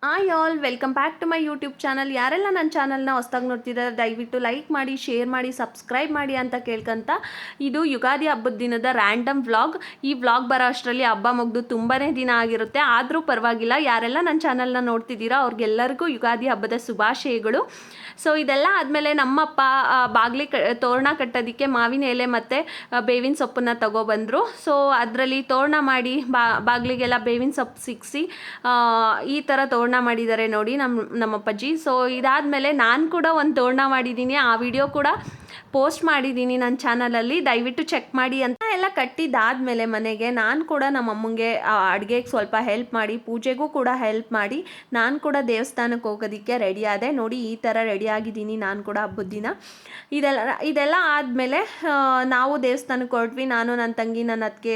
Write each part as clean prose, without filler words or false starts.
Hi all, welcome back to my YouTube channel. ಯಾರೆಲ್ಲ ನನ್ನ ಚಾನಲ್ನ ಹೊಸ್ದಾಗಿ ನೋಡ್ತಿದ್ದಾರೆ ದಯವಿಟ್ಟು ಲೈಕ್ ಮಾಡಿ, ಶೇರ್ ಮಾಡಿ, ಸಬ್ಸ್ಕ್ರೈಬ್ ಮಾಡಿ ಅಂತ ಕೇಳ್ಕೊಂತ ಇದು ಯುಗಾದಿ ಹಬ್ಬದ ದಿನದ ರ್ಯಾಂಡಮ್ ವ್ಲಾಗ್. ಈ ವ್ಲಾಗ್ ಬರೋ ಅಷ್ಟರಲ್ಲಿ ಹಬ್ಬ ಮುಗಿದು ತುಂಬಾ ದಿನ ಆಗಿರುತ್ತೆ. ಆದರೂ ಪರವಾಗಿಲ್ಲ, ಯಾರೆಲ್ಲ ನನ್ನ ಚಾನಲ್ನ ನೋಡ್ತಿದ್ದೀರಾ ಅವ್ರಿಗೆಲ್ಲರಿಗೂ ಯುಗಾದಿ ಹಬ್ಬದ ಶುಭಾಶಯಗಳು. ಸೊ ಇದೆಲ್ಲ ಆದಮೇಲೆ ನಮ್ಮಪ್ಪ ತೋರಣ ಕಟ್ಟೋದಕ್ಕೆ ಮಾವಿನ ಎಲೆ ಮತ್ತು ಬೇವಿನ ಸೊಪ್ಪನ್ನು ತಗೊಬಂದರು. ಸೊ ಅದರಲ್ಲಿ ತೋರಣ ಮಾಡಿ ಬಾಗಿಲಿಗೆಲ್ಲ ಬೇವಿನ ಸೊಪ್ಪು ಸಿಕ್ಕಿಸಿ ಈ ಥರ ತೋರಣ ಮಾಡಿದ್ದಾರೆ ನೋಡಿ ನಮ್ಮಪ್ಪಾಜಿ. ಸೊ ಇದಾದಮೇಲೆ ನಾನು ಕೂಡ ಒಂದು ತೋರಣ ಮಾಡಿದ್ದೀನಿ, ಆ ವಿಡಿಯೋ ಕೂಡ ಪೋಸ್ಟ್ ಮಾಡಿದ್ದೀನಿ ನನ್ನ ಚಾನಲಲ್ಲಿ, ದಯವಿಟ್ಟು ಚೆಕ್ ಮಾಡಿ ಅಂತ. ಎಲ್ಲ ಕಟ್ಟಿದ್ದಾದಮೇಲೆ ಮನೆಗೆ ನಾನು ಕೂಡ ನಮ್ಮ ಅಮ್ಮಂಗೆ ಅಡುಗೆಗೆ ಸ್ವಲ್ಪ ಹೆಲ್ಪ್ ಮಾಡಿ, ಪೂಜೆಗೂ ಕೂಡ ಹೆಲ್ಪ್ ಮಾಡಿ ನಾನು ಕೂಡ ದೇವಸ್ಥಾನಕ್ಕೆ ಹೋಗೋದಕ್ಕೆ ರೆಡಿ ಆದೆ. ನೋಡಿ ಈ ಥರ ರೆಡಿ ಆಗಿದ್ದೀನಿ ನಾನು ಕೂಡ ಹಬ್ಬದ ದಿನ. ಇದೆಲ್ಲ ಆದಮೇಲೆ ನಾವು ದೇವಸ್ಥಾನಕ್ಕೆ ಹೊರಟ್ವಿ. ನಾನು ನನ್ನ ತಂಗಿ ನನ್ನ ಅತ್ತಿಗೆ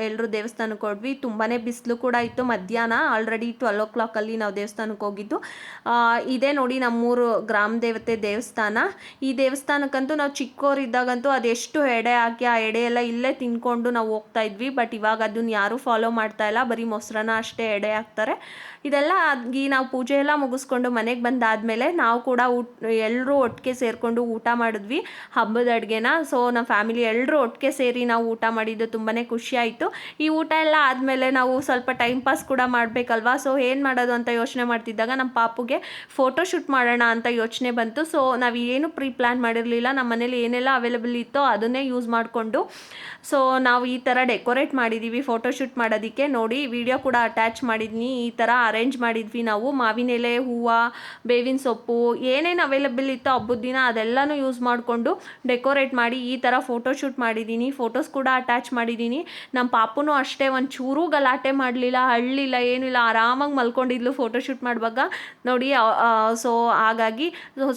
ಎಲ್ಲರೂ ದೇವಸ್ಥಾನಕ್ಕೆ ಹೊರಟ್ವಿ. ತುಂಬಾ ಬಿಸಿಲು ಕೂಡ ಇತ್ತು. ಮಧ್ಯಾಹ್ನ ಆಲ್ರೆಡಿ 12 o'clock ನಾವು ದೇವಸ್ಥಾನಕ್ಕೆ ಹೋಗಿದ್ದು. ಇದೇ ನೋಡಿ ನಮ್ಮೂರು ಗ್ರಾಮ ದೇವತೆ ದೇವಸ್ಥಾನ. ಈ ದೇವಸ್ಥಾನಕ್ಕಂತೂ ನಾವು ಚಿಕ್ಕವರಿದ್ದಾಗಂತೂ ಅದೆಷ್ಟು ಎಡೆ ಹಾಕಿ ಆ ಎಡೆ ಎಲ್ಲ ಇಲ್ಲೇ ತಿನ್ಕೊಂಡು ನಾವು ಹೋಗ್ತಾ ಇದ್ವಿ. ಬಟ್ ಇವಾಗ ಅದನ್ನ ಯಾರೂ ಫಾಲೋ ಮಾಡ್ತಾ ಇಲ್ಲ, ಬರೀ ಮೊಸರನ್ನ ಅಷ್ಟೇ ಎಡೆ ಹಾಕ್ತಾರೆ. ಇದೆಲ್ಲ ಆಗಿ ನಾವು ಪೂಜೆ ಎಲ್ಲ ಮುಗಿಸ್ಕೊಂಡು ಮನೆಗೆ ಬಂದಾದಮೇಲೆ ನಾವು ಕೂಡ ಎಲ್ಲರೂ ಒಟ್ಟಿಗೆ ಸೇರಿಕೊಂಡು ಊಟ ಮಾಡಿದ್ವಿ ಹಬ್ಬದ ಅಡುಗೆನ. ಸೊ ನಮ್ಮ ಫ್ಯಾಮಿಲಿ ಎಲ್ಲರೂ ಒಟ್ಟಿಗೆ ಸೇರಿ ನಾವು ಊಟ ಮಾಡಿದ್ದು ತುಂಬಾ ಖುಷಿ ಆಯಿತು. ಈ ಊಟ ಎಲ್ಲ ಆದಮೇಲೆ ನಾವು ಸ್ವಲ್ಪ ಟೈಮ್ ಪಾಸ್ ಕೂಡ ಮಾಡಬೇಕಲ್ವಾ. ಸೊ ಏನು ಮಾಡೋದು ಅಂತ ಯೋಚನೆ ಮಾಡ್ತಿದ್ದಾಗ ನಮ್ಮ ಪಾಪುಗೆ ಫೋಟೋ ಶೂಟ್ ಮಾಡೋಣ ಅಂತ ಯೋಚನೆ ಬಂತು. ಸೊ ನಾವು ಏನು ಪ್ರೀ ಪ್ಲ್ಯಾನ್ ಮಾಡಿರಲಿಲ್ಲ, ನಮ್ಮ ಮನೇಲಿ ಏನೆಲ್ಲ ಅವೈಲೇಬಲ್ ಇತ್ತೋ ಅದನ್ನೇ ಯೂಸ್ ಮಾಡಿಕೊಂಡು ಸೊ ನಾವು ಈ ಥರ ಡೆಕೋರೇಟ್ ಮಾಡಿದ್ದೀವಿ ಫೋಟೋಶೂಟ್ ಮಾಡೋದಕ್ಕೆ. ನೋಡಿ ವಿಡಿಯೋ ಕೂಡ ಅಟ್ಯಾಚ್ ಮಾಡಿದ್ದೀನಿ. ಈ ಥರ ಅರೇಂಜ್ ಮಾಡಿದ್ವಿ ನಾವು. ಮಾವಿನ ಎಲೆ, ಹೂವು, ಬೇವಿನ ಸೊಪ್ಪು ಏನೇನು ಅವೈಲೇಬಲ್ ಇತ್ತೋ ಹಬ್ಬದ ದಿನ ಅದೆಲ್ಲನೂ ಯೂಸ್ ಮಾಡಿಕೊಂಡು ಡೆಕೋರೇಟ್ ಮಾಡಿ ಈ ಥರ ಫೋಟೋಶೂಟ್ ಮಾಡಿದ್ದೀನಿ. ಫೋಟೋಸ್ ಕೂಡ ಅಟ್ಯಾಚ್ ಮಾಡಿದ್ದೀನಿ. ನಮ್ಮ ಪಾಪುನೂ ಅಷ್ಟೇ ಒಂಚೂರೂ ಗಲಾಟೆ ಮಾಡಲಿಲ್ಲ, ಅಳ್ಳಿಲ್ಲ, ಏನಿಲ್ಲ, ಆರಾಮಾಗಿ ಮಲ್ಕೊಂಡಿದ್ಲು ಫೋಟೋಶೂಟ್ ಮಾಡುವಾಗ ನೋಡಿ. ಸೊ ಹಾಗಾಗಿ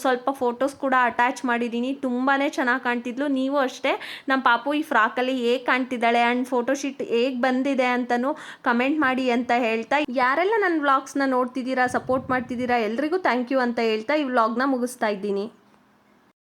ಸ್ವಲ್ಪ ಫೋಟೋಸ್ ಕೂಡ ಅಟ್ಯಾಚ್ ಮಾಡಿದ್ದೀನಿ. ತುಂಬಾ ಚೆನ್ನಾಗಿ ಕಾಣ್ತಿದ್ಲು. ನೀವು ಅಷ್ಟೇ ನಮ್ಮ ಪಾಪು ಈ ಫ್ರಾಕಲ್ಲಿ ಹೇಗೆ ಕಾಣ್ತಿದ್ದಾಳೆ ಆ್ಯಂಡ್ ಫೋಟೋಶೂಟ್ ಹೇಗೆ ಬಂದಿದೆ ಅಂತಲೂ ಕಮೆಂಟ್ ಮಾಡಿ ಅಂತ ಹೇಳ್ತಾ, ಯಾರೆಲ್ಲ ನನ್ನ ವ್ಲಾಗ್ಸ್ನ ನೋಡ್ತಿದ್ದೀರಾ, ಸಪೋರ್ಟ್ ಮಾಡ್ತಿದ್ದೀರಾ, ಎಲ್ರಿಗೂ ಥ್ಯಾಂಕ್ ಯು ಅಂತ ಹೇಳ್ತಾ ಈ ವ್ಲಾಗ್ನ ಮುಗಿಸ್ತಾ ಇದ್ದೀನಿ.